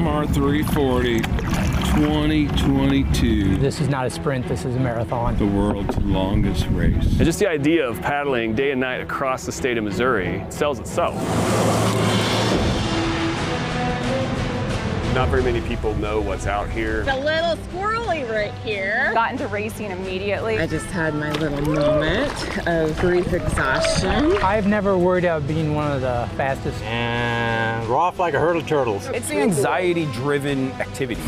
MR 340 2022. This is not a sprint, this is a marathon. The world's longest race. And just the idea of paddling day and night across the state of Missouri sells itself. Not very many people know what's out here. It's a little squirrely right here. Got into racing immediately. I just had my little moment of brief exhaustion. I've never worried about being one of the fastest. And we're off like a herd of turtles. It's an anxiety-driven activity.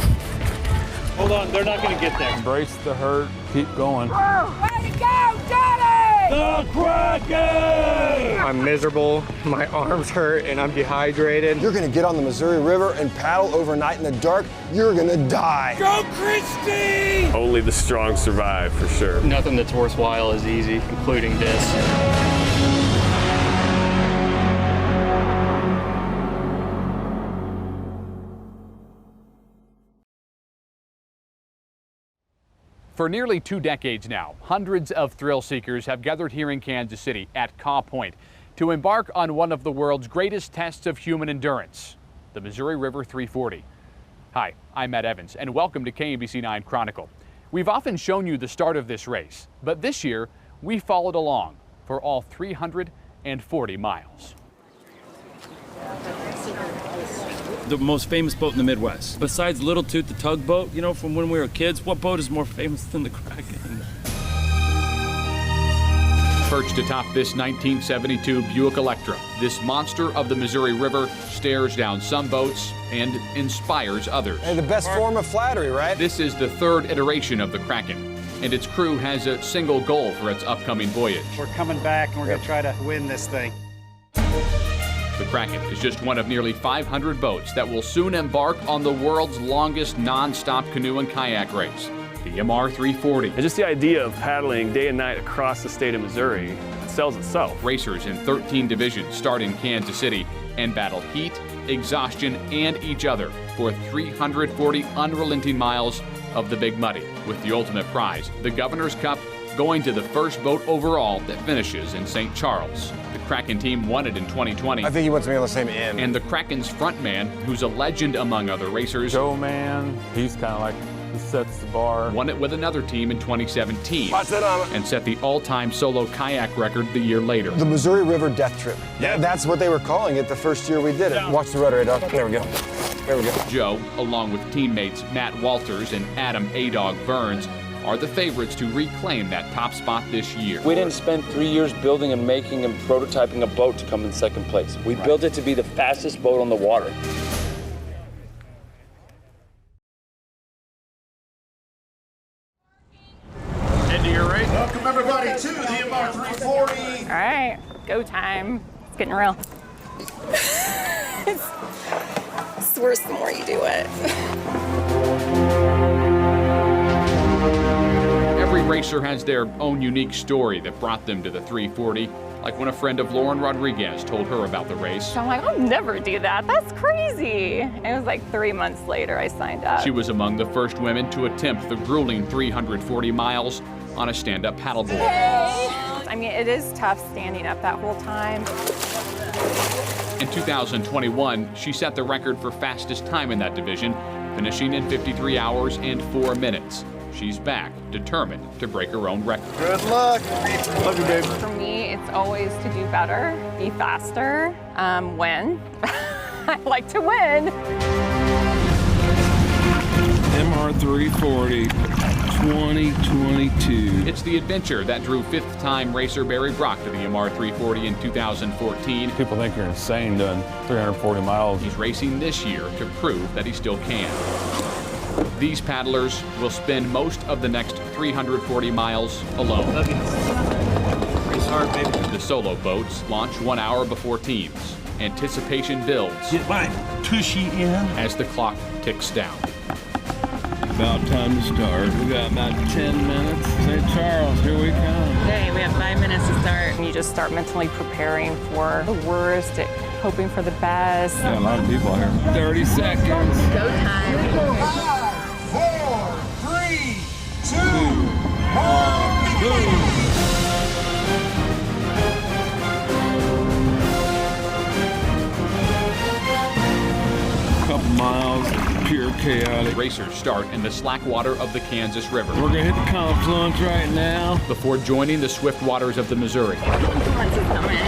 Hold on, they're not going to get there. Embrace the hurt, keep going. Way to go, Daddy! The Kraken! I'm miserable, my arms hurt, and I'm dehydrated. You're gonna get on the Missouri River and paddle overnight in the dark. You're gonna die. Go, Christy! Only the strong survive, for sure. Nothing that's worthwhile is easy, including this. For nearly 2 decades now, hundreds of thrill seekers have gathered here in Kansas City at Kaw Point to embark on one of the world's greatest tests of human endurance, the Missouri River 340. Hi, I'm Matt Evans, and welcome to KMBC 9 Chronicle. We've often shown you the start of this race, but this year we followed along for all 340 miles. The most famous boat in the Midwest. Besides Little Toot, the tugboat, you know, from when we were kids, what boat is more famous than the Kraken? Perched atop this 1972 Buick Electra, this monster of the Missouri River stares down some boats and inspires others. Hey, the best form of flattery, right? This is the third iteration of the Kraken, and its crew has a single goal for its upcoming voyage. We're coming back and we're going to try to win this thing. The Kraken is just one of nearly 500 boats that will soon embark on the world's longest non-stop canoe and kayak race, the MR 340. And just the idea of paddling day and night across the state of Missouri sells itself. Racers in 13 divisions start in Kansas City and battle heat, exhaustion, and each other for 340 unrelenting miles of the Big Muddy, with the ultimate prize, the Governor's Cup, going to the first boat overall that finishes in St. Charles. The Kraken team won it in 2020. I think he wants to be on the same end. And the Kraken's frontman, who's a legend among other racers, Joe Man, he's kind of like, he sets the bar. won it with another team in 2017 Watch that on. and set the all-time solo kayak record the year later. The Missouri River Death Trip. Yeah. That's what they were calling it the first year we did it. Watch the rudder, dog. There we go. There we go. Joe, along with teammates Matt Walters and Adam A-Dog Burns, are the favorites to reclaim that top spot this year. We didn't spend 3 years building and making and prototyping a boat to come in second place. We built it to be the fastest boat on the water. Into your race. Welcome everybody to the MR 340. All right, go time. It's getting real. It's worse the more you do it. Every racer has their own unique story that brought them to the 340, like when a friend of Lauren Rodriguez told her about the race. So I'm like, I'll never do that. That's crazy. It was like 3 months later I signed up. She was among the first women to attempt the grueling 340 miles on a stand-up paddleboard. I mean, it is tough standing up that whole time. In 2021, she set the record for fastest time in that division, finishing in 53 hours and 4 minutes. She's back, determined to break her own record. Good luck. Love you, babe. For me, it's always to do better, be faster, win. I like to win. MR 340 2022. It's the adventure that drew fifth-time racer Barry Brock to the MR 340 in 2014. People think you're insane doing 340 miles. He's racing this year to prove that he still can. These paddlers will spend most of the next 340 miles alone. Race hard, baby. The solo boats launch 1 hour before teams. Anticipation builds Get my tushy in. as the clock ticks down. About time to start. We got about 10 minutes. St. Charles, here we come. Okay, we have 5 minutes to start. And you just start mentally preparing for the worst, hoping for the best. Got a lot of people here. 30 seconds. Go time. 5, 4, 3, 2, 1, boom. Couple miles. chaotic. Racers start in the slack water of the Kansas River. We're gonna hit the confluence right now. Before joining the swift waters of the Missouri. Confluence is coming.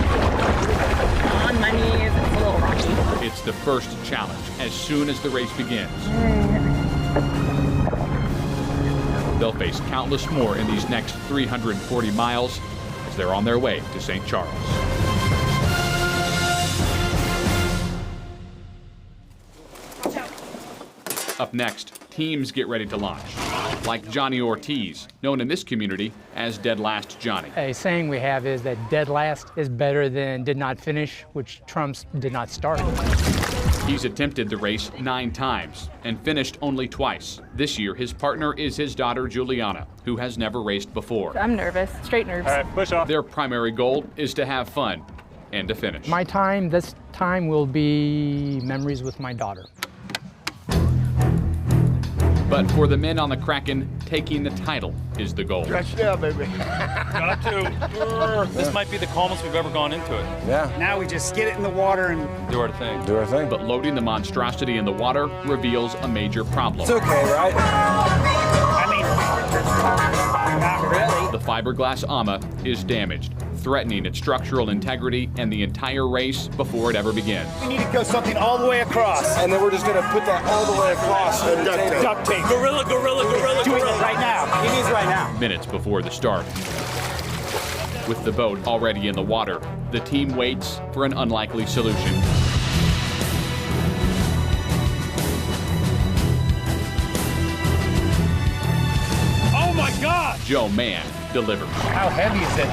On my knees, it's a little rocky. It's the first challenge as soon as the race begins. They'll face countless more in these next 340 miles as they're on their way to St. Charles. Up next, teams get ready to launch. Like Johnny Ortiz, known in this community as Dead Last Johnny. A saying we have is that dead last is better than did not finish, which trumps did not start. He's attempted the race 9 times and finished only twice. This year, his partner is his daughter, Juliana, who has never raced before. I'm nervous. Straight nerves. All right, push off. Their primary goal is to have fun and to finish. My time, this time will be memories with my daughter. But for the men on the Kraken, taking the title is the goal. Stretch it out, baby. Got to. This might be the calmest we've ever gone into it. Yeah. Now we just get it in the water and Do our thing. Do our thing. But loading the monstrosity in the water reveals a major problem. It's okay, right? I mean, not really. The fiberglass AMA is damaged, threatening its structural integrity and the entire race before it ever begins. We need to go something all the way across. And then we're just gonna put that all the way across. And Duct tape. Gorilla, gorilla, gorilla, Doing gorilla. it right now. He needs right now. Minutes before the start. With the boat already in the water, the team waits for an unlikely solution. Oh my God! Joe Mann delivers. How heavy is it?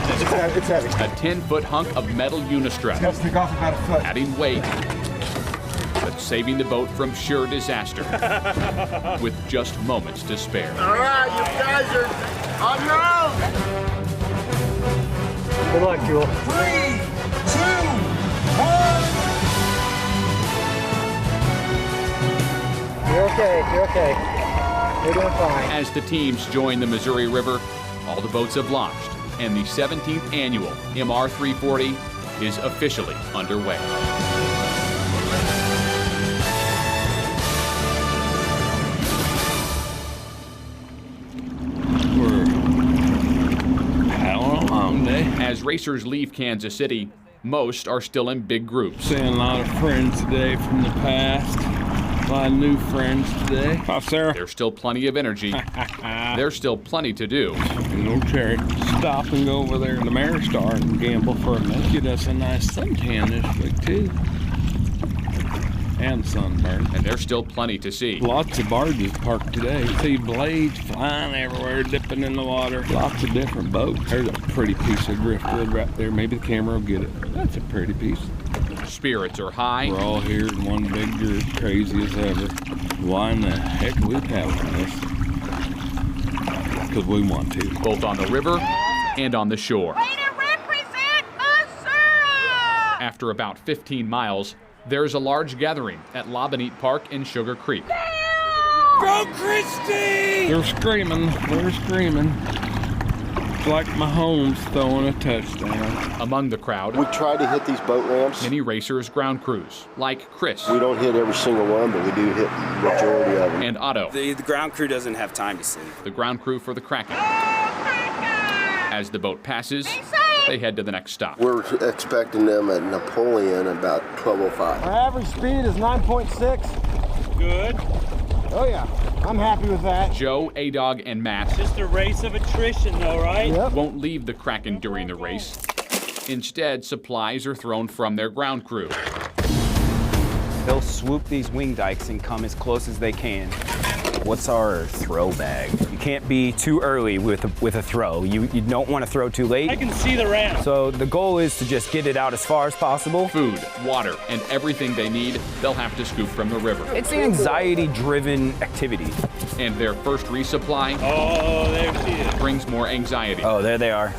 it's heavy. A 10-foot hunk of metal unistrut, Let's pick off about a foot. adding weight, but saving the boat from sure disaster with just moments to spare. All right, you guys are on your own. Good luck, Jewel. 3, 2, 1. You're okay, you're okay. You're doing fine. As the teams join the Missouri River, all the boats have launched, and the 17th annual MR 340 is officially underway. We're paddling along today. As racers leave Kansas City, most are still in big groups. Seeing a lot of friends today from the past. A lot of new friends today. Hi, Sarah. There's still plenty of energy. There's still plenty to do. You know, Terry, stop and go over there in the Maristar and gamble for a minute. Get us a nice suntan this week, too. And sunburn. And there's still plenty to see. Lots of barges parked today. See blades flying everywhere, dipping in the water. Lots of different boats. There's a pretty piece of driftwood right there. Maybe the camera will get it. That's a pretty piece. Spirits are high. We're all here in one big group, crazy as ever. Why in the heck are we paddling this? Because we want to. Both on the river and on the shore. Way to represent Missouri! After about 15 miles, there's a large gathering at Labanite Park in Sugar Creek. Go, Christy! They're screaming. They're screaming. It's like Mahomes throwing a touchdown. Among the crowd, We try to hit these boat ramps. many racers, ground crews, like Chris We don't hit every single one, but we do hit the majority of them. and Otto, The ground crew doesn't have time to sleep. the ground crew for the Kraken. As the boat passes, they head to the next stop. We're expecting them at Napoleon about 12:05. Our average speed is 9.6. Good. Oh yeah, I'm happy with that. Joe, A-Dog, and Matt Just a race of attrition, though, right? Yep. won't leave the Kraken during the race. Instead, supplies are thrown from their ground crew. They'll swoop these wing dikes and come as close as they can. What's our throw bag? You can't be too early with a throw. You don't want to throw too late. I can see the ramp. So the goal is to just get it out as far as possible. Food, water, and everything they need, they'll have to scoop from the river. It's an anxiety-driven activity. And their first resupply Oh, there she is. brings more anxiety. Oh, there they are.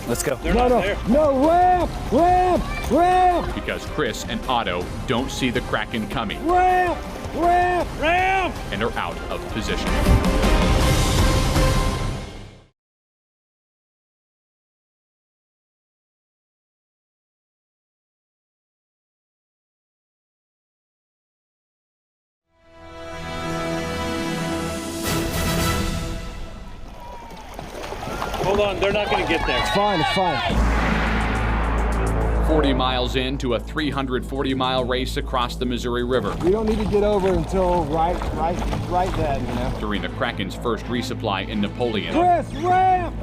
Let's go. They're not there. No, ramp, ramp, ramp, Because Chris and Otto don't see the Kraken coming ramp, ramp. Ramp! and are out of position. Hold on, they're not going to get there. It's fine, it's fine. 40 miles into a 340-mile race across the Missouri River. We don't need to get over until right then, you know. During the Kraken's first resupply in Napoleon, Chris, ramp!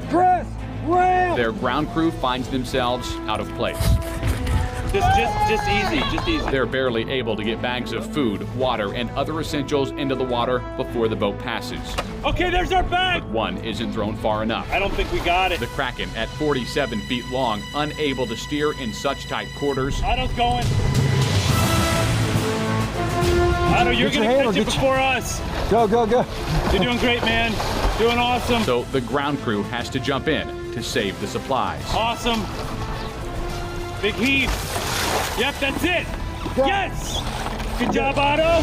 Chris, ramp! their ground crew finds themselves out of place. Just easy. They're barely able to get bags of food, water, and other essentials into the water before the boat passes. Okay, there's our bag. But one isn't thrown far enough. I don't think we got it. The Kraken, at 47 feet long, unable to steer in such tight quarters. Otto's going. Otto, you're going to catch it before us. Go. You're doing great, man. Doing awesome. So the ground crew has to jump in to save the supplies. Awesome. Big heave. Yep, that's it. Yes. Good job, Otto.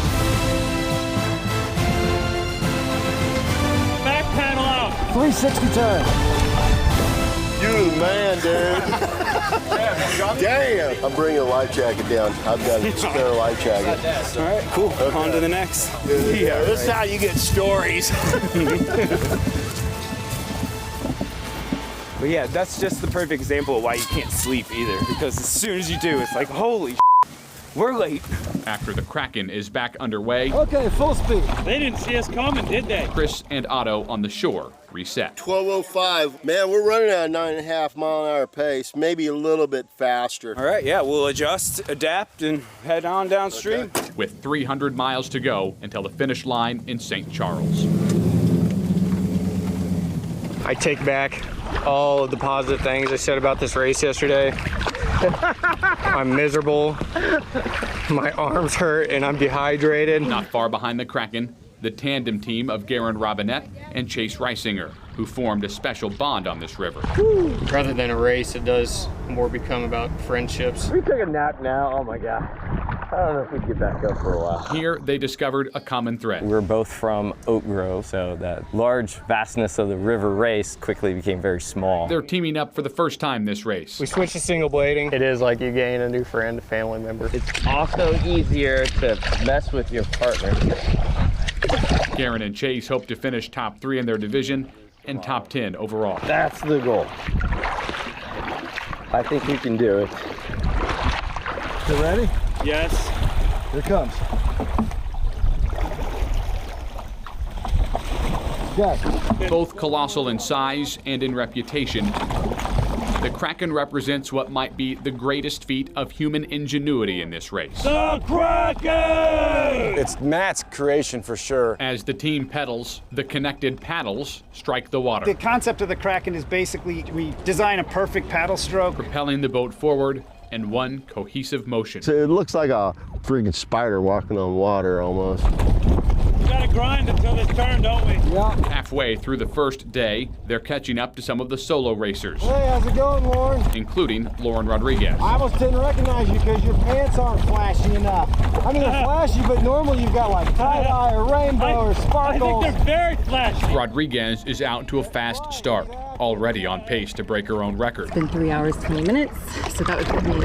Back panel out. 360 turn. You the man, dude. Damn. I'm bringing a life jacket down. I've got a spare life jacket. All right, cool. Okay. On to the next. Yeah, This is how you get stories. But yeah, that's just the perfect example of why you can't sleep either. Because as soon as you do, it's like, holy we're late. After the Kraken is back underway, Okay, full speed. They didn't see us coming, did they? Chris and Otto on the shore reset. 12:05. Man, we're running at a 9.5 mile an hour pace, maybe a little bit faster. All right, yeah, we'll adjust, adapt, and head on downstream. Okay. With 300 miles to go until the finish line in St. Charles. I take back all of the positive things I said about this race yesterday. I'm miserable. My arms hurt and I'm dehydrated. Not far behind the Kraken, the tandem team of Garen Robinette and Chase Reisinger, who formed a special bond on this river. Rather than a race, it does more become about friendships. We take a nap now. Oh my God. I don't know if we can get back up for a while. Here, they discovered a common thread. We're both from Oak Grove, so that large vastness of the river race quickly became very small. They're teaming up for the first time this race. We switched to single blading. It is like you gain a new friend, a family member. It's also easier to mess with your partner. Garen and Chase hope to finish top 3 in their division and top 10 overall. That's the goal. I think we can do it. You ready? Yes. Here it comes. Go. Both colossal in size and in reputation, the Kraken represents what might be the greatest feat of human ingenuity in this race. The Kraken! It's Matt's creation for sure. As the team pedals, the connected paddles strike the water, The concept of the Kraken is basically we design a perfect paddle stroke. propelling the boat forward in one cohesive motion. So it looks like a freaking spider walking on water almost. We gotta grind until this turn, don't we? Yeah. Halfway through the first day, they're catching up to some of the solo racers, Hey, how's it going, Lauren? including Lauren Rodriguez. I almost didn't recognize you because your pants aren't flashy enough. I mean, they're flashy, but normally you've got like tie-dye or rainbow or sparkles. I think they're very flashy. Rodriguez is out to a fast start, already on pace to break her own record. It's been 3 hours, 20 minutes, so that would put me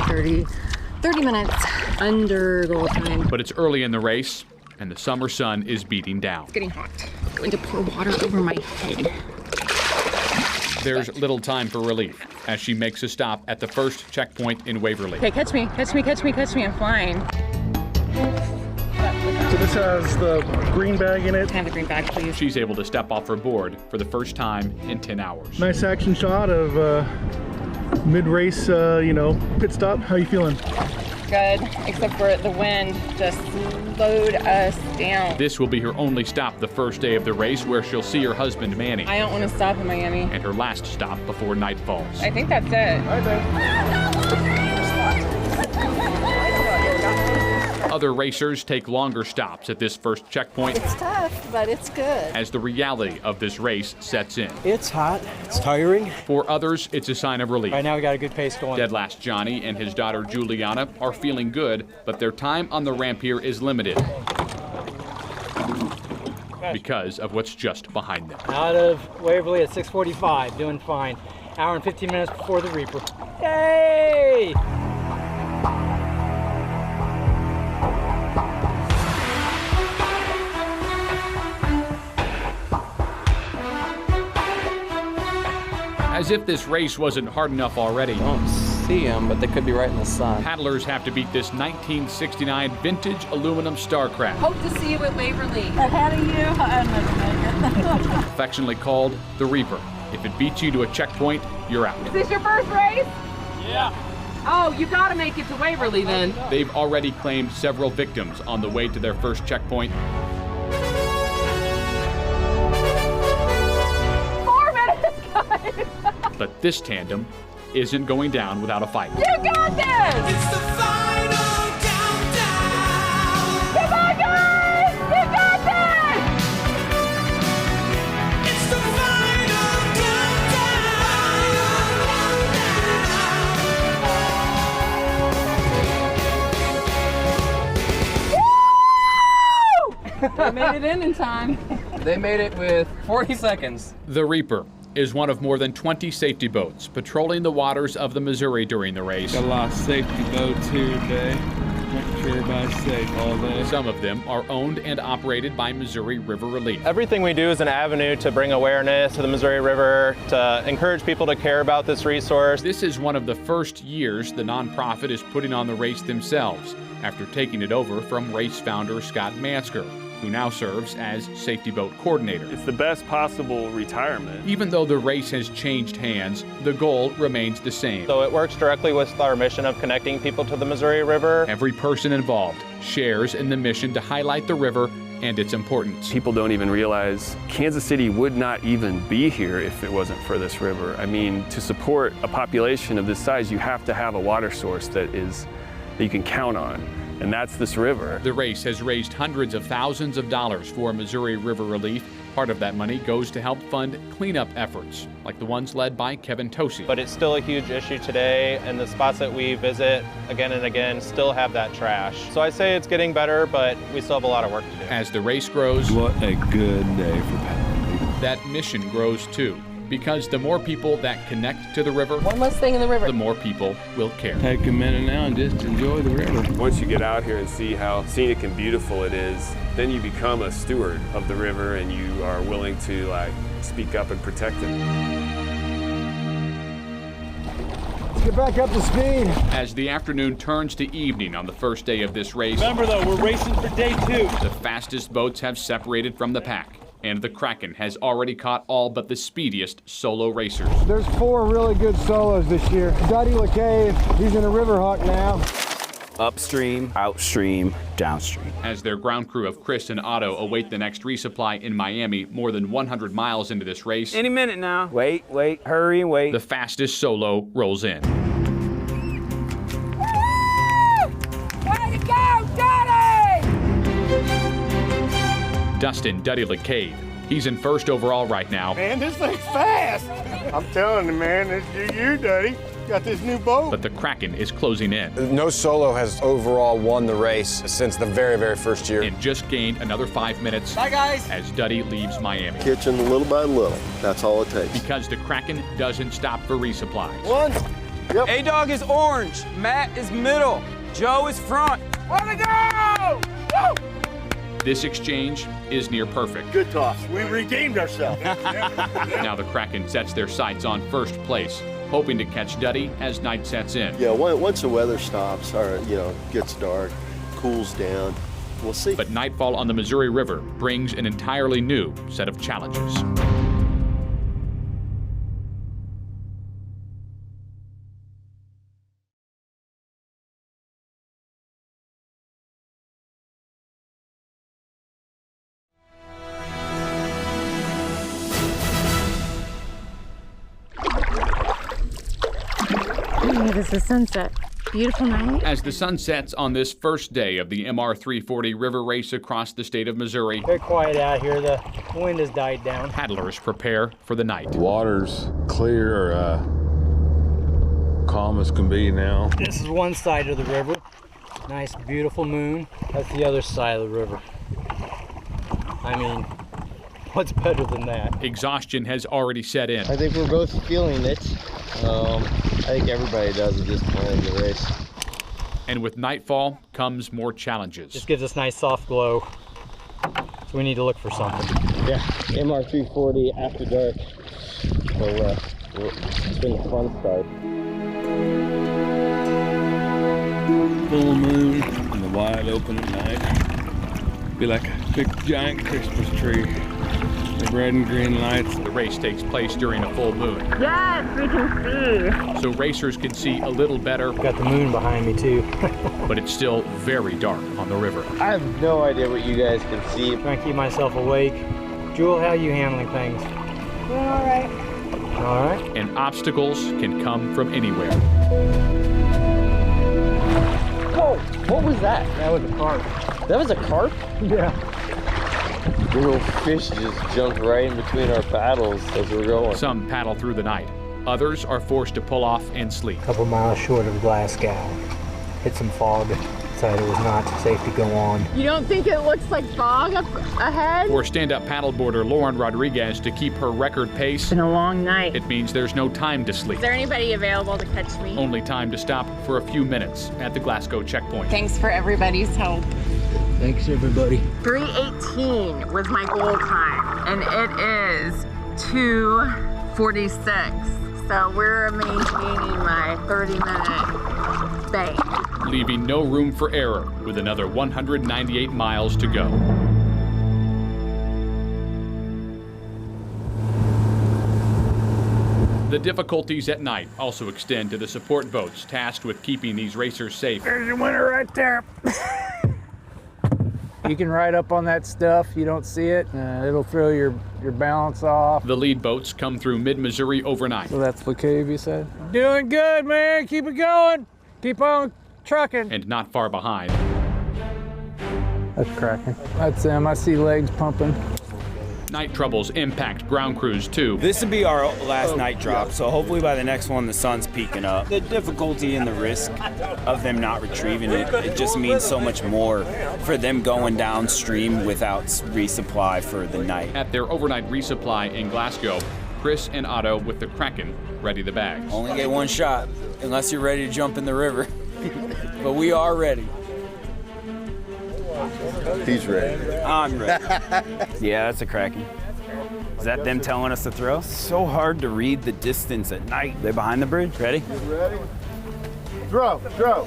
30 minutes under goal time. But it's early in the race, and the summer sun is beating down. It's getting hot. I'm going to pour water over my head. There's little time for relief as she makes a stop at the first checkpoint in Waverly. Okay, catch me. I'm flying. So this has the green bag in it. Can I have the green bag, please? She's able to step off her board for the first time in 10 hours. Nice action shot of mid-race, pit stop. How you feeling? Good, except for the wind just slowed us down. This will be her only stop the first day of the race, where she'll see her husband Manny, I don't want to stop in Miami. and her last stop before night falls. I think that's it. Other racers take longer stops at this first checkpoint It's tough, but it's good. as the reality of this race sets in. It's hot. It's tiring. For others, it's a sign of relief. Right now we got a good pace going. Dead last Johnny and his daughter Juliana are feeling good, but their time on the ramp here is limited because of what's just behind them. Out of Waverly at 6:45, doing fine. Hour and 15 minutes before the Reaper. Yay! As if this race wasn't hard enough already. Don't see them, but they could be right in the sun. Paddlers have to beat this 1969 vintage aluminum Starcraft. Hope to see you at Waverly. Ahead of you, I'm never make it. Affectionately called the Reaper. If it beats you to a checkpoint, you're out. Is this your first race? Yeah. Oh, you gotta make it to Waverly then. They've already claimed several victims on the way to their first checkpoint. 4 minutes, guys. But this tandem isn't going down without a fight. You got this! It's the final countdown! Come on, guys! You got this! It's the final countdown! They made it in time. They made it with 40 seconds. The Reaper is one of more than 20 safety boats patrolling the waters of the Missouri during the race. Got a lot of safety boats here today. Making sure everybody's safe all day. Some of them are owned and operated by Missouri River Relief. Everything we do is an avenue to bring awareness to the Missouri River, to encourage people to care about this resource. This is one of the first years the nonprofit is putting on the race themselves, after taking it over from race founder Scott Mansker, who now serves as safety boat coordinator. It's the best possible retirement. Even though the race has changed hands, the goal remains the same. So it works directly with our mission of connecting people to the Missouri River. Every person involved shares in the mission to highlight the river and its importance. People don't even realize Kansas City would not even be here if it wasn't for this river. I mean, to support a population of this size, you have to have a water source that you can count on. And that's this river. The race has raised hundreds of thousands of dollars for Missouri River Relief. Part of that money goes to help fund cleanup efforts, like the ones led by Kevin Tosi. But it's still a huge issue today, and the spots that we visit again and again still have that trash. So I say it's getting better, but we still have a lot of work to do. As the race grows, what a good day for paddling. That mission grows too. Because the more people that connect to the river, One less thing in the river. the more people will care. Take a minute now and just enjoy the river. Once you get out here and see how scenic and beautiful it is, then you become a steward of the river and you are willing to speak up and protect it. Let's get back up to speed. As the afternoon turns to evening on the first day of this race, Remember though, we're racing for day 2. the fastest boats have separated from the pack. And the Kraken has already caught all but the speediest solo racers. There's 4 really good solos this year. Duddy LeCave, he's in a Riverhawk now. Upstream, outstream, downstream. As their ground crew of Chris and Otto await the next resupply in Miami, more than 100 miles into this race. Any minute now. Wait, hurry, wait. The fastest solo rolls in. Way to go, Daddy! Dustin Duddy LeCave. He's in first overall right now. Man, this thing's fast. I'm telling you, man, it's you, Duddy. Got this new boat. But the Kraken is closing in. No solo has overall won the race since the very, very first year. And just gained another 5 minutes. Bye, guys. As Duddy leaves Miami. Kitchen little by little. That's all it takes. Because the Kraken doesn't stop for resupplies. One. Yep. A-Dog is orange. Matt is middle. Joe is front. Way to go! Woo! This exchange is near perfect. Good toss. We redeemed ourselves. Now the Kraken sets their sights on first place, hoping to catch Duddy as night sets in. Yeah, once the weather stops or, gets dark, cools down, we'll see. But nightfall on the Missouri River brings an entirely new set of challenges. This is sunset. Beautiful night. As the sun sets on this first day of the MR340 River Race across the state of Missouri, Very quiet out here. The wind has died down. paddlers prepare for the night. Water's clear, calm as can be now. This is one side of the river. Nice, beautiful moon. That's the other side of the river. I mean, what's better than that? Exhaustion has already set in. I think we're both feeling it. I think everybody does at this point in the race. And with nightfall comes more challenges. This gives us nice soft glow. So we need to look for something. Yeah, MR340 after dark. So It's been a fun start. Full moon in the wide open at night. Be like a big giant Christmas tree. The red and green lights. The race takes place during a full moon. Yes, we can see. So racers can see a little better. Got the moon behind me too. But it's still very dark on the river. I have no idea what you guys can see. Trying to keep myself awake. Jewel, how are you handling things? Doing all right. All right. And obstacles can come from anywhere. Whoa, what was that? That was a carp. That was a carp? Yeah. The little fish just jumped right in between our paddles as we're going. Some paddle through the night. Others are forced to pull off and sleep. A couple miles short of Glasgow. Hit some fog. Decided it was not safe to go on. You don't think it looks like fog up ahead? For stand-up paddleboarder Lauren Rodriguez to keep her record pace, It's been a long night. it means there's no time to sleep. Is there anybody available to catch me? Only time to stop for a few minutes at the Glasgow checkpoint. Thanks for everybody's help. Thanks, everybody. 3:18 was my goal time, and it is 2:46. So we're maintaining my 30-minute bank. Leaving no room for error with another 198 miles to go. The difficulties at night also extend to the support boats tasked with keeping these racers safe. There's your winner right there. You can ride up on that stuff. You don't see it. It'll throw your balance off. The lead boats come through mid-Missouri overnight. So that's the cave, you said? Doing good, man. Keep it going. Keep on trucking. And not far behind, That's cracking. That's them. I see legs pumping. night troubles impact ground crews too. This would be our last night drop, so hopefully by the next one the sun's peaking up. The difficulty and the risk of them not retrieving it just means so much more for them going downstream without resupply for the night. At their overnight resupply in Glasgow, Chris and Otto with the Kraken ready the bags. Only get one shot, unless you're ready to jump in the river. But we are ready. He's ready. I'm ready. Yeah, that's a Kraken. Is that them telling us to throw? So hard to read the distance at night. They're behind the bridge. Ready? Ready? Throw, throw.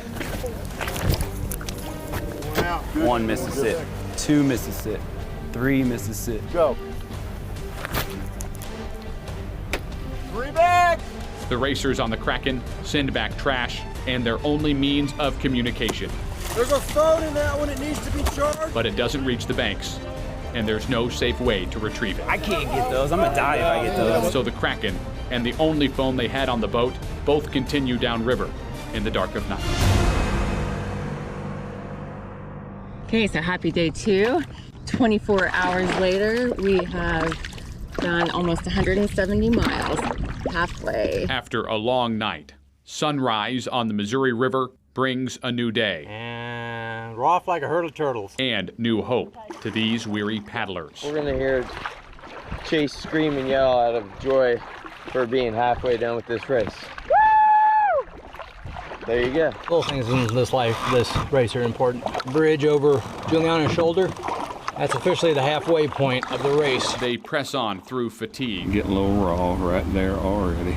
One Mississippi, two Mississippi, three Mississippi. Go. Three back. The racers on the Kraken send back trash and their only means of communication. There's a phone in that one. It needs to be charged. But it doesn't reach the banks, and there's no safe way to retrieve it. I can't get those. I'm gonna die if I get those. So the Kraken and the only phone they had on the boat both continue downriver in the dark of night. Okay, so happy day 2. 24 hours later, we have done almost 170 miles, halfway. After a long night, sunrise on the Missouri River brings a new day. And we're off like a herd of turtles. And new hope to these weary paddlers. We're gonna hear Chase scream and yell out of joy for being halfway done with this race. Woo! There you go. Little things in this life, this race are important. Bridge over Juliana's shoulder. That's officially the halfway point of the race. They press on through fatigue. Getting a little raw right there already.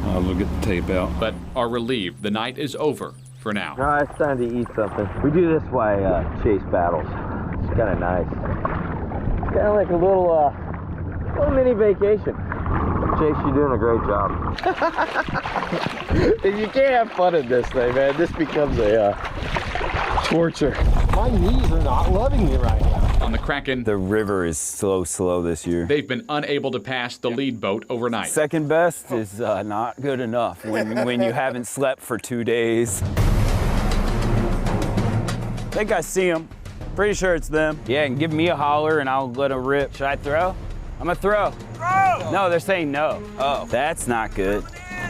I'll look at the tape out. But are relieved the night is over for now. No, it's time to eat something. We do this while Chase battles. It's kind of nice. Kind of like a little mini vacation. Chase, you're doing a great job. You can't have fun in this thing, man. This becomes a torture. My knees are not loving me right now. On the Kraken, The river is slow this year. they've been unable to pass the lead boat overnight. Second best is not good enough when you haven't slept for 2 days. I think I see them. Pretty sure it's them. Yeah, and give me a holler and I'll let them rip. Should I throw? I'm gonna throw. No, they're saying no. Oh, that's not good.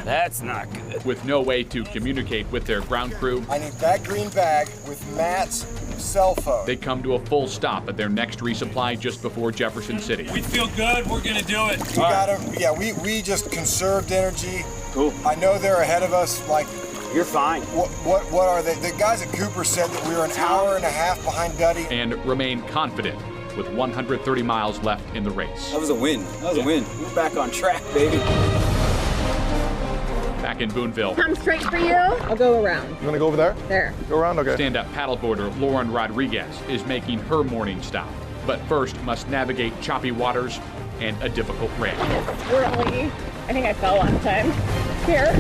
That's not good. With no way to communicate with their ground crew, I need that green bag with Matt's cell phone. they come to a full stop at their next resupply just before Jefferson City. We feel good. We're gonna do it. We just conserved energy. Cool. I know they're ahead of us. Like, you're fine. What are they? The guys at Cooper said that we were an hour and a half behind Duddy. And remain confident with 130 miles left in the race. That was a win. That was a win. We're back on track, baby. back in Boonville. Come straight for you. I'll go around. You want to go over there? There. Go around? Okay. Stand-up paddleboarder Lauren Rodriguez is making her morning stop, but first must navigate choppy waters and a difficult ramp. Swirly. I think I fell last time. Here.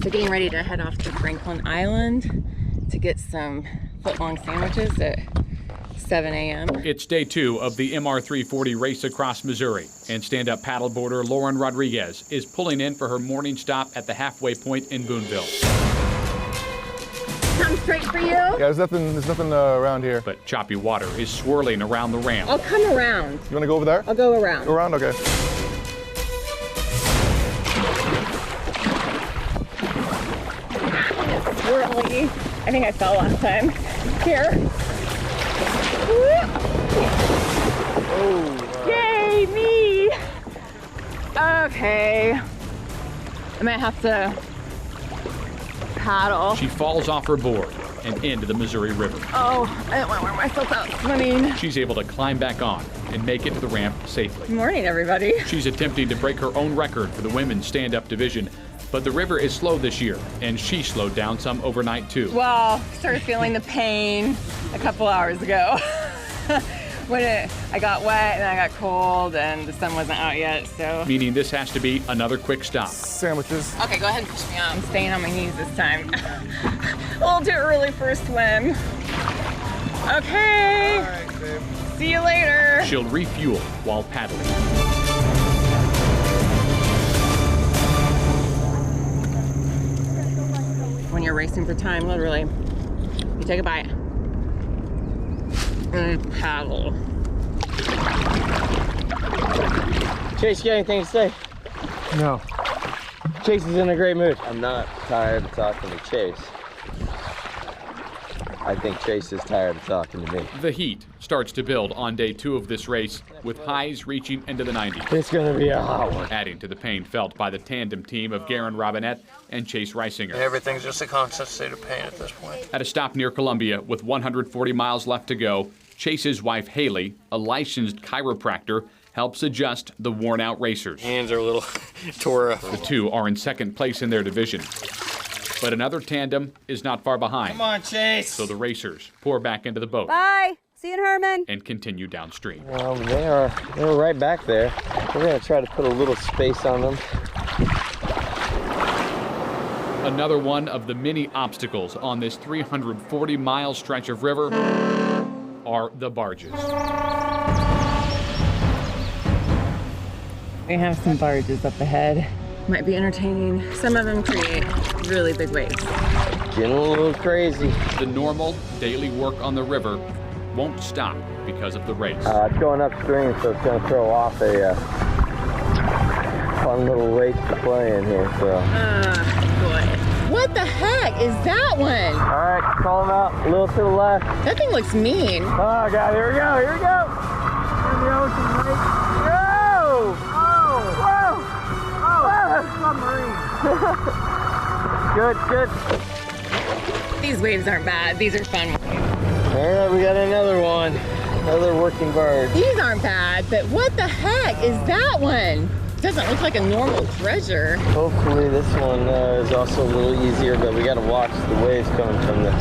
So getting ready to head off to Franklin Island to get some footlong sandwiches at 7 a.m. It's day 2 of the MR340 race across Missouri, and stand-up paddleboarder Lauren Rodriguez is pulling in for her morning stop at the halfway point in Boonville. Come straight for you. Yeah, there's nothing around here. But choppy water is swirling around the ramp. I'll come around. You want to go over there? I'll go around. Go around? Okay. Swirly. I think I fell last time. Here. Oh. Yay, me! Okay. I might have to paddle. She falls off her board and into the Missouri River. Oh, I don't want to wear myself out swimming. She's able to climb back on and make it to the ramp safely. Good morning, everybody. She's attempting to break her own record for the women's stand-up division, but the river is slow this year, and she slowed down some overnight too. Well, started feeling the pain a couple hours ago. When I got wet and I got cold and the sun wasn't out yet, so. Meaning this has to be another quick stop. Sandwiches. Okay, go ahead and push me out. I'm staying on my knees this time. We'll do it early for a swim. Okay. All right, babe. See you later. She'll refuel while paddling. When you're racing for time, literally, you take a bite and paddle. Chase, you got anything to say? No. Chase is in a great mood. I'm not tired of talking to Chase. I think Chase is tired of talking to me. The heat starts to build on day 2 of this race, with highs reaching into the 90s. It's gonna be a hot one. Adding to the pain felt by the tandem team of Garen Robinette and Chase Reisinger. Everything's just a constant state of pain at this point. At a stop near Columbia, with 140 miles left to go, Chase's wife Haley, a licensed chiropractor, helps adjust the worn-out racers. Hands are a little tore up. The two are in second place in their division. But another tandem is not far behind. Come on, Chase. So the racers pour back into the boat. Bye. See you in Herman. And continue downstream. They're right back there. We're gonna try to put a little space on them. Another one of the many obstacles on this 340-mile stretch of river are the barges. We have some barges up ahead. Might be entertaining. Some of them create really big waves. Getting a little crazy. The normal daily work on the river won't stop because of the race. It's going upstream, so it's going to throw off a fun little race to play in here. So. Boy. What the heck is that one? All right, call him out. A little to the left. That thing looks mean. Oh, God, here we go. Here we go. In the ocean, mate. Go! Oh! Whoa! Oh, that's submarine. Good. These waves aren't bad. These are fun waves. All right, we got another one. Another working bird. These aren't bad, but what the heck is that one? Doesn't look like a normal treasure. Hopefully this one is also a little easier, but we got to watch the waves coming from the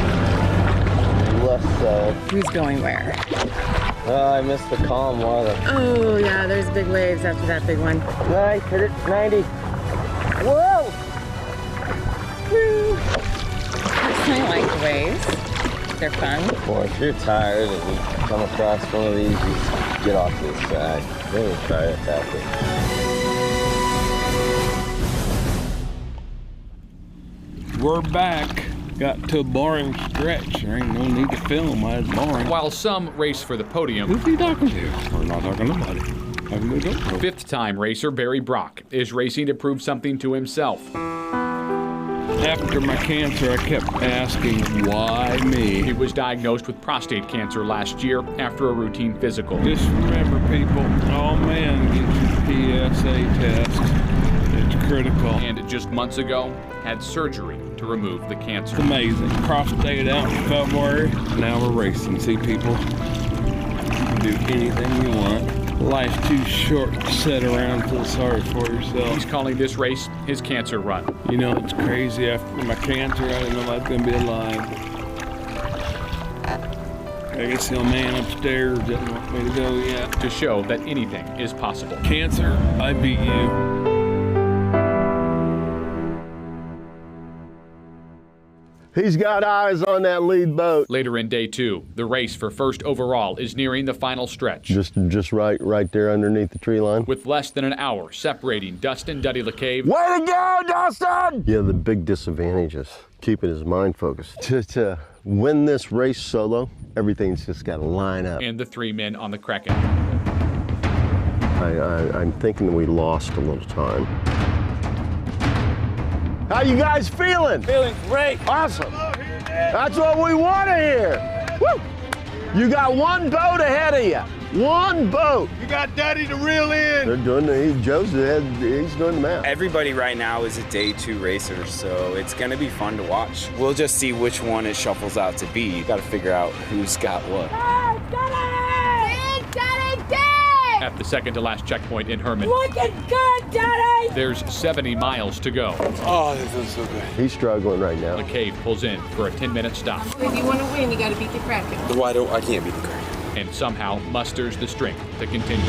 left side. Who's going where? I missed the calm water. Oh yeah, there's big waves after that big one. Nice, hit it, 90. Whoa! Woo! I like the waves. They're fun. Boy, if you're tired and you come across one of these, you just get off to the side. Maybe try to tap it. We're back. Got to a boring stretch. There ain't no need to film why it's boring. While some race for the podium. Who's he talking to? We're not talking to nobody. Talking to GoPro. Fifth-time racer Barry Brock is racing to prove something to himself. After my cancer, I kept asking, why me? He was diagnosed with prostate cancer last year after a routine physical. Just remember, people, all men get you PSA test. It's critical. And just months ago, had surgery to remove the cancer. It's amazing. Prostate out in February. Now we're racing. See, people, you can do anything you want. Life's too short to sit around and feel sorry for yourself. He's calling this race his cancer run. You know, it's crazy. After my cancer, I didn't know I was going to be alive. I guess the old man upstairs didn't want me to go yet. To show that anything is possible. Cancer, I beat you. He's got eyes on that lead boat. Later in day 2, the race for first overall is nearing the final stretch. Just right there underneath the tree line. With less than an hour separating Dustin Duddy LeCave. Way to go, Dustin! Yeah, the big disadvantage is keeping his mind focused. To win this race solo, everything's just got to line up. And the 3 men on the Kraken. I'm thinking we lost a little time. How you guys feeling? Feeling great. Awesome. That's what we want to hear. Woo! You got one boat ahead of you. One boat. You got Daddy to reel in. They're doing he's doing the math. Everybody right now is a day 2 racer, so it's gonna be fun to watch. We'll just see which one it shuffles out to be. Got to figure out who's got what. At the second to last checkpoint in Herman. Looking good, Daddy! There's 70 miles to go. Oh, that feels so good. He's struggling right now. LeCave pulls in for a 10-minute stop. If you want to win, you got to beat the Kraken. I can't beat the Kraken. And somehow musters the strength to continue.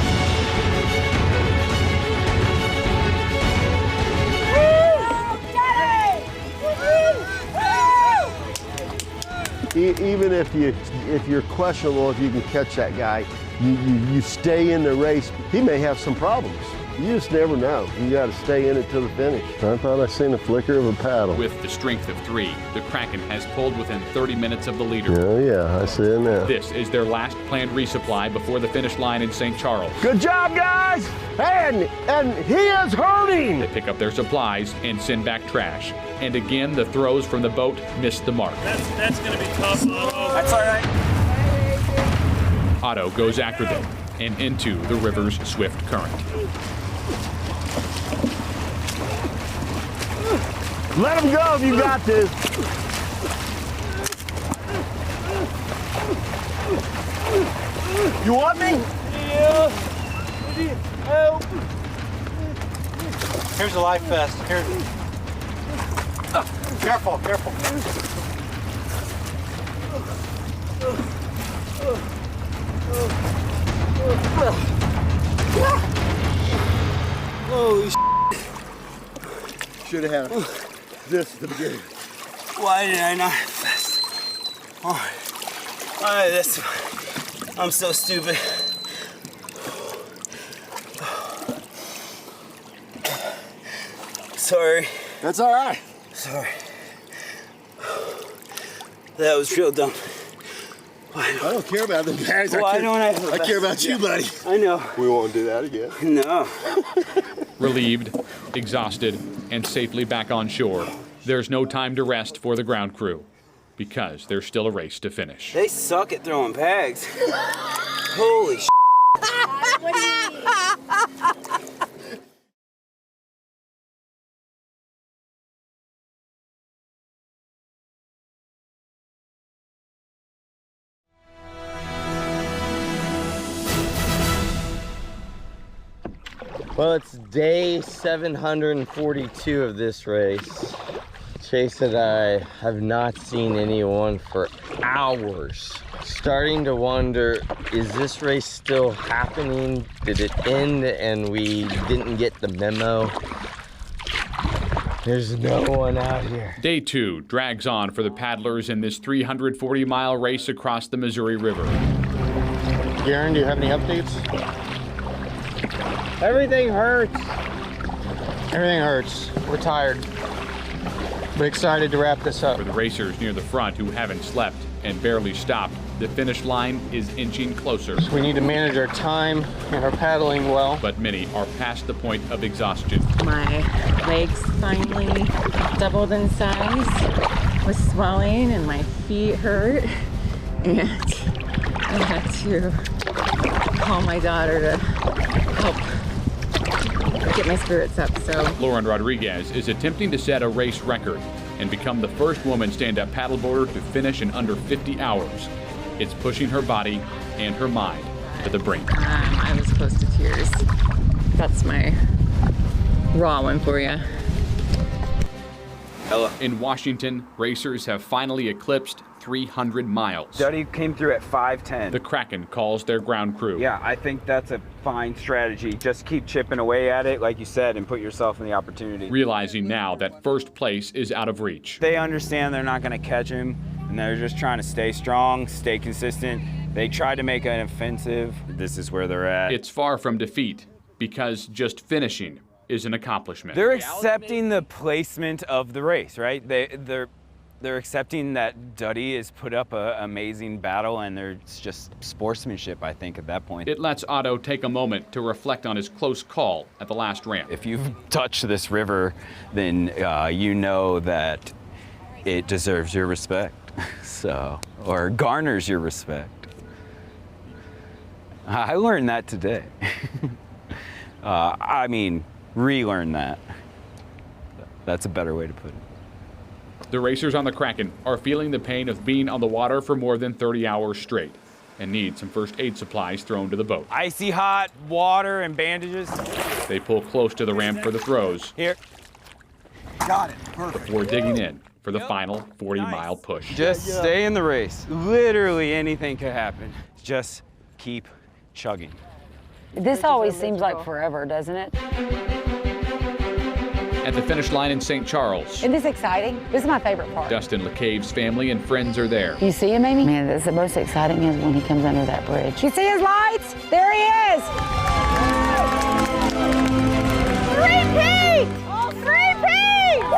Even if you're questionable if you can catch that guy, you stay in the race. He may have some problems. You just never know. You got to stay in it till the finish. I thought I seen a flicker of a paddle. With the strength of 3, the Kraken has pulled within 30 minutes of the leader. Oh yeah, I see it now. This is their last planned resupply before the finish line in St. Charles. Good job, guys! And he is hurting! They pick up their supplies and send back trash. And again, the throws from the boat miss the mark. That's going to be tough. That's all right. Otto goes after them and into the river's swift current. Let him go if you got this. You want me? Yeah. Help. Here's a life vest. Here. Careful, careful. Holy shit. Should have had this at the beginning. Why did I not vest? Oh, I'm so stupid. Sorry. That's all right. Sorry. That was real dumb. I don't care about the bags. Why don't I? I care about you, buddy. I know. We won't do that again. No. Relieved, exhausted, and safely back on shore, there's no time to rest for the ground crew because there's still a race to finish. They suck at throwing bags. Holy shit. Well, it's day 742 of this race. Chase and I have not seen anyone for hours. Starting to wonder, is this race still happening? Did it end and we didn't get the memo? There's no one out here. Day 2 drags on for the paddlers in this 340-mile race across the Missouri River. Garen, do you have any updates? Everything hurts. Everything hurts. We're tired. But excited to wrap this up. For the racers near the front who haven't slept and barely stopped, the finish line is inching closer. We need to manage our time and our paddling well. But many are past the point of exhaustion. My legs finally doubled in size with swelling and my feet hurt. And I had to call my daughter to help get my spirits up. So Lauren Rodriguez is attempting to set a race record and become the first woman stand-up paddleboarder to finish in under 50 hours. It's pushing her body and her mind to the brink. I was close to tears. That's my raw one for you. In Washington, racers have finally eclipsed 300 miles. Duddy came through at 5:10. The Kraken calls their ground crew. Yeah, I think that's a fine strategy. Just keep chipping away at it, like you said, and put yourself in the opportunity. Realizing now that first place is out of reach. They understand they're not going to catch him, and they're just trying to stay strong, stay consistent. They tried to make an offensive. This is where they're at. It's far from defeat, because just finishing is an accomplishment. They're accepting the placement of the race, right? They're accepting that Duddy has put up an amazing battle, and it's just sportsmanship, I think, at that point. It lets Otto take a moment to reflect on his close call at the last ramp. If you've touched this river, then you know that it deserves your respect, or garners your respect. I learned that today. I mean, relearn that. That's a better way to put it. The racers on the Kraken are feeling the pain of being on the water for more than 30 hours straight and need some first aid supplies thrown to the boat. Icy hot water and bandages. They pull close to the ramp for the throws. Here. Got it. Perfect. Before digging in for the final 40-mile push. Just stay in the race. Literally anything could happen. Just keep chugging. This always seems like forever, doesn't it? At the finish line in St. Charles, Isn't this exciting? This is my favorite part. Dustin LeCave's family and friends are there. You see him, Amy? Man, the most exciting is when he comes under that bridge. You see his lights? There he is! Three-peat! Three-peat! Woo!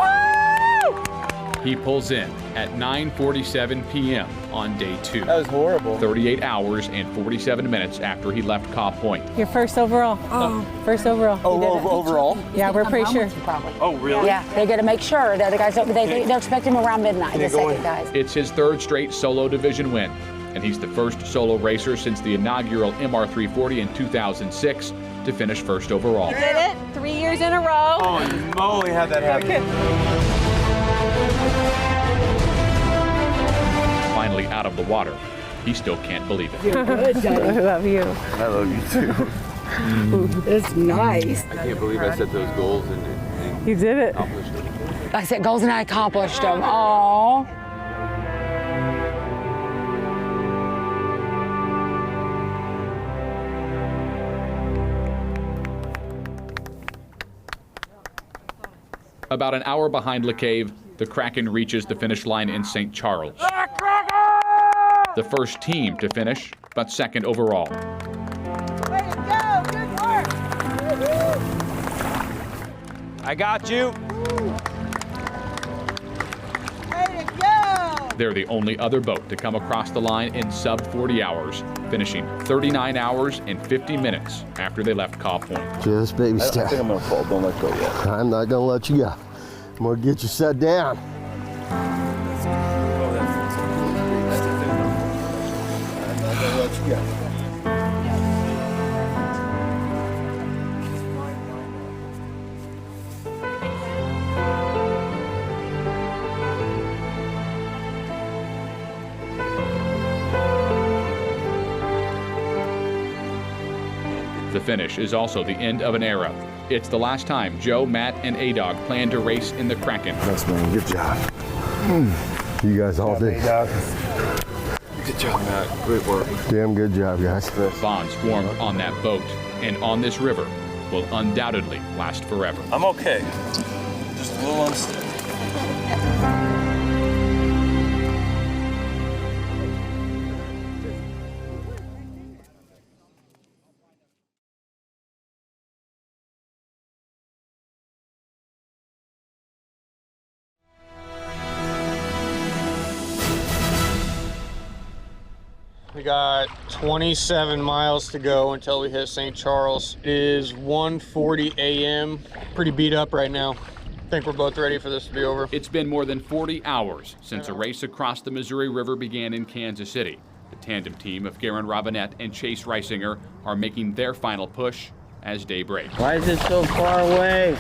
He pulls in at 9:47 p.m. on day 2. That was horrible. 38 hours and 47 minutes after he left Caw Point. Your first overall. First overall. Overall? Yeah, we're pretty sure. Oh, really? Yeah, they're going to make sure that the guys, they're expecting him around midnight, the second guys. It's his third straight solo division win, and he's the first solo racer since the inaugural MR340 in 2006 to finish first overall. You did it 3 years in a row. Holy moly, how'd that happen? Finally out of the water, he still can't believe it. You're good, Daddy. I love you. I love you too. It's nice. I can't believe I set those goals and You did it. accomplished them. I set goals and I accomplished them. Aww. About an hour behind LeCave, the Kraken reaches the finish line in St. Charles. The first team to finish, but second overall. Way to go. Good work. I got you. Way to go. They're the only other boat to come across the line in sub 40 hours, finishing 39 hours and 50 minutes after they left Caw Point. Just baby step. I think I'm gonna fall. Don't let go yet. I'm not gonna let you go. I'm gonna get you set down. I'm not gonna let you go. The finish is also the end of an era. It's the last time Joe, Matt, and A-Dog plan to race in the Kraken. Thanks, man. Good job. You guys all did. Good job, Matt. Great work. Damn good job, guys. Bonds formed on that boat and on this river will undoubtedly last forever. I'm okay. Just a little unsteady. We got 27 miles to go until we hit St. Charles. It is 1:40 a.m. Pretty beat up right now. I think we're both ready for this to be over. It's been more than 40 hours since a race across the Missouri River began in Kansas City. The tandem team of Garen Robinette and Chase Reisinger are making their final push as day breaks. Why is it so far away?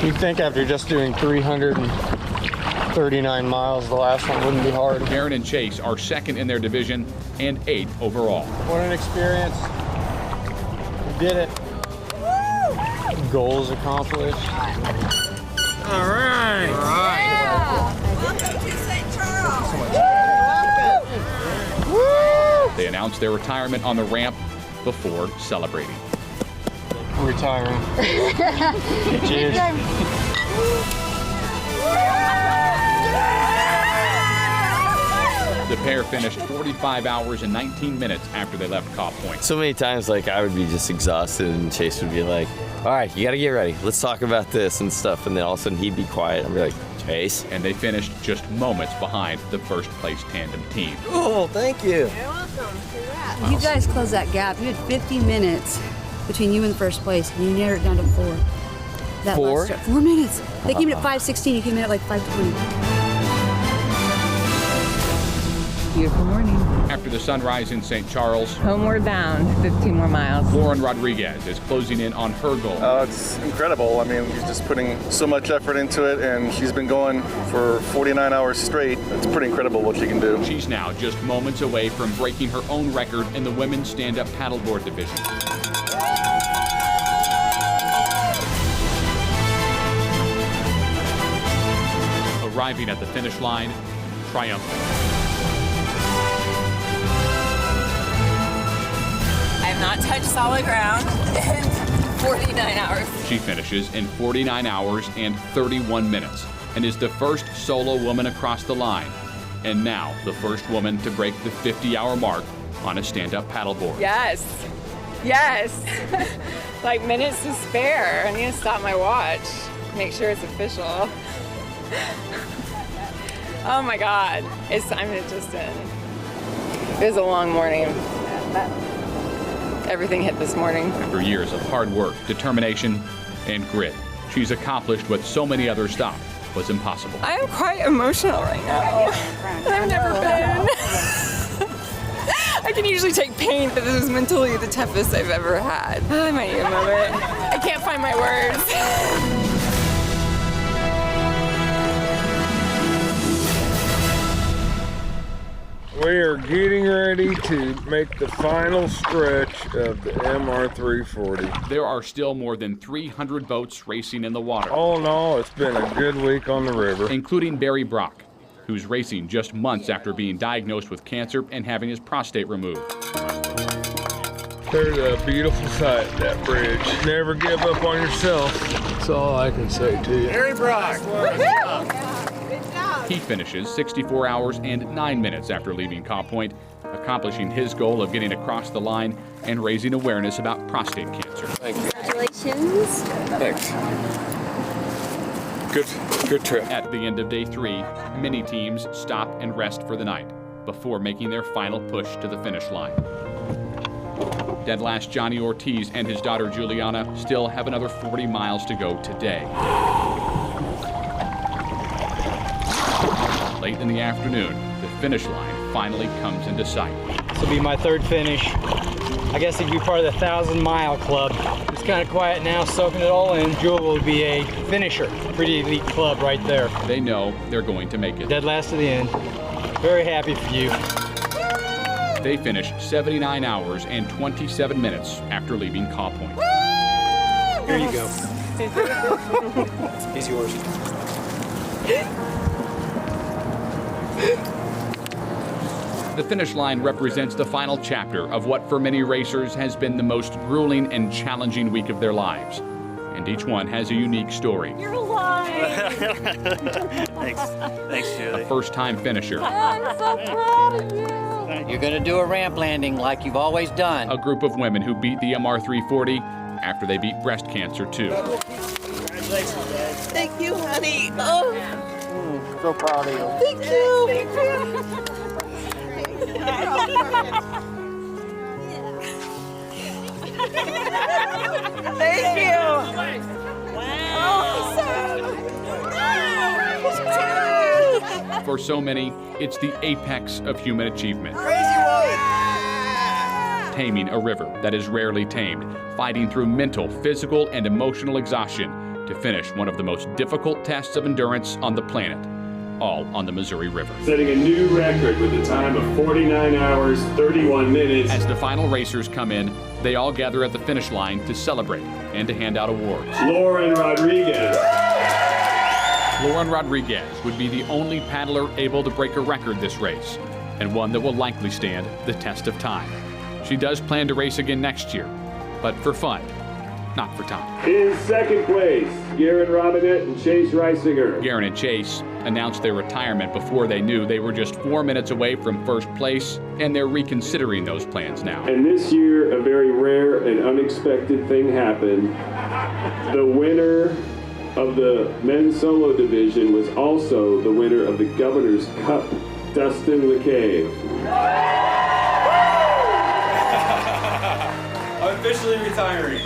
You'd think after just doing 339 miles, the last one wouldn't be hard. Aaron and Chase are second in their division and 8th overall. What an experience. We did it. Goals accomplished. All right. All right. Welcome to St. Charles. They announced their retirement on the ramp before celebrating. Retiring. Cheers. The pair finished 45 hours and 19 minutes after they left Caw Point. So many times, like, I would be just exhausted and Chase would be like, all right, you gotta get ready. Let's talk about this and stuff. And then all of a sudden he'd be quiet. I'd be like, Chase. And they finished just moments behind the first place tandem team. Oh, thank you. You're welcome. Congrats. You guys closed that gap. You had 50 minutes between you and first place, and you narrowed it down to 4. That 4? last stretch. 4 minutes. They came in at 5:16. You came in at like 5:20. Beautiful morning. After the sunrise in St. Charles, Homeward bound, 15 more miles. Lauren Rodriguez is closing in on her goal. It's incredible. I mean, he's just putting so much effort into it, and she's been going for 49 hours straight. It's pretty incredible what she can do. She's now just moments away from breaking her own record in the women's stand-up paddleboard division. Arriving at the finish line, triumphant. I have not touched solid ground in 49 hours. She finishes in 49 hours and 31 minutes and is the first solo woman across the line, and now the first woman to break the 50-hour mark on a stand-up paddleboard. Yes. Yes. Like minutes to spare. I need to stop my watch. Make sure it's official. Oh my God. It was a long morning. Everything hit this morning. After years of hard work, determination, and grit, she's accomplished what so many others thought was impossible. I am quite emotional right now. I've never been. I can usually take pain, but this was mentally the toughest I've ever had. I might need a moment. I can't find my words. We are getting ready to make the final stretch of the MR340. There are still more than 300 boats racing in the water. All in all, it's been a good week on the river. Including Barry Brock, who's racing just months after being diagnosed with cancer and having his prostate removed. There's a beautiful sight, that bridge. Never give up on yourself. That's all I can say to you. Barry Brock. He finishes 64 hours and 9 minutes after leaving Caw Point, accomplishing his goal of getting across the line and raising awareness about prostate cancer. Thank you. Congratulations. Thanks. Good trip. At the end of day 3, many teams stop and rest for the night before making their final push to the finish line. Dead last Johnny Ortiz and his daughter Juliana still have another 40 miles to go today. Late in the afternoon, the finish line finally comes into sight. This will be my 3rd finish. I guess it'd be part of the 1,000-mile club. It's kind of quiet now, soaking it all in. Jewel will be a finisher. Pretty elite club right there. They know they're going to make it. Dead last to the end. Very happy for you. They finish 79 hours and 27 minutes after leaving Caw Point. Here you go. He's yours. The finish line represents the final chapter of what for many racers has been the most grueling and challenging week of their lives. And each one has a unique story. You're alive. Thanks, Julie. A first-time finisher. I'm so proud of you. You're gonna do a ramp landing like you've always done. A group of women who beat the MR340 after they beat breast cancer too. Congratulations, Dad. Thank you, honey. Oh. So proud of you. Thank you. Thank you. For so many, it's the apex of human achievement. Crazy woman. taming a river that is rarely tamed, fighting through mental, physical, and emotional exhaustion to finish one of the most difficult tests of endurance on the planet, all on the Missouri River. Setting a new record with a time of 49 hours, 31 minutes. As the final racers come in, they all gather at the finish line to celebrate and to hand out awards. Lauren Rodriguez. Lauren Rodriguez would be the only paddler able to break a record this race, and one that will likely stand the test of time. She does plan to race again next year, but for fun, not for time. In second place, Garen Robinette and Chase Reisinger. Garen and Chase announced their retirement before they knew they were just 4 minutes away from first place, and they're reconsidering those plans now. And this year, a very rare and unexpected thing happened. The winner of the men's solo division was also the winner of the Governor's Cup, Dustin LeCave. I'm officially retiring.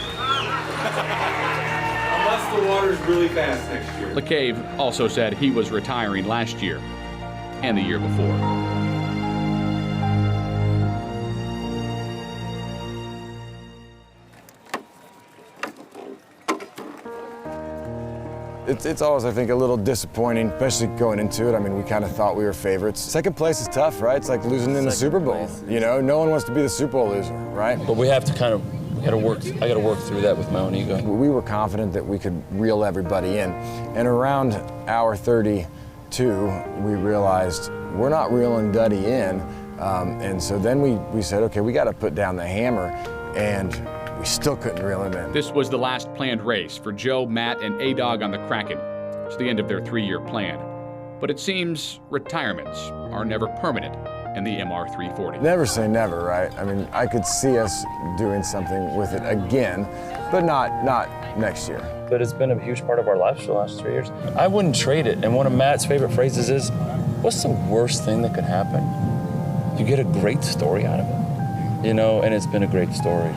Unless the water's really fast next year. LeCave also said he was retiring last year and the year before. It's always, I think, a little disappointing, especially going into it. I mean, we kind of thought we were favorites. Second place is tough, right? It's like losing in the Super Bowl. You know, no one wants to be the Super Bowl loser, right? But we have to I got to work through that with my own ego. We were confident that we could reel everybody in. And around hour 32, we realized we're not reeling Duddy in. And so then we said, okay, we got to put down the hammer. And we still couldn't reel him in. This was the last planned race for Joe, Matt, and A-Dog on the Kraken. It's the end of their 3-year plan. But it seems retirements are never permanent in the MR340. Never say never, right? I mean, I could see us doing something with it again, but not next year. But it's been a huge part of our lives for the last 3 years. I wouldn't trade it. And one of Matt's favorite phrases is, what's the worst thing that could happen? You get a great story out of it, you know, and it's been a great story.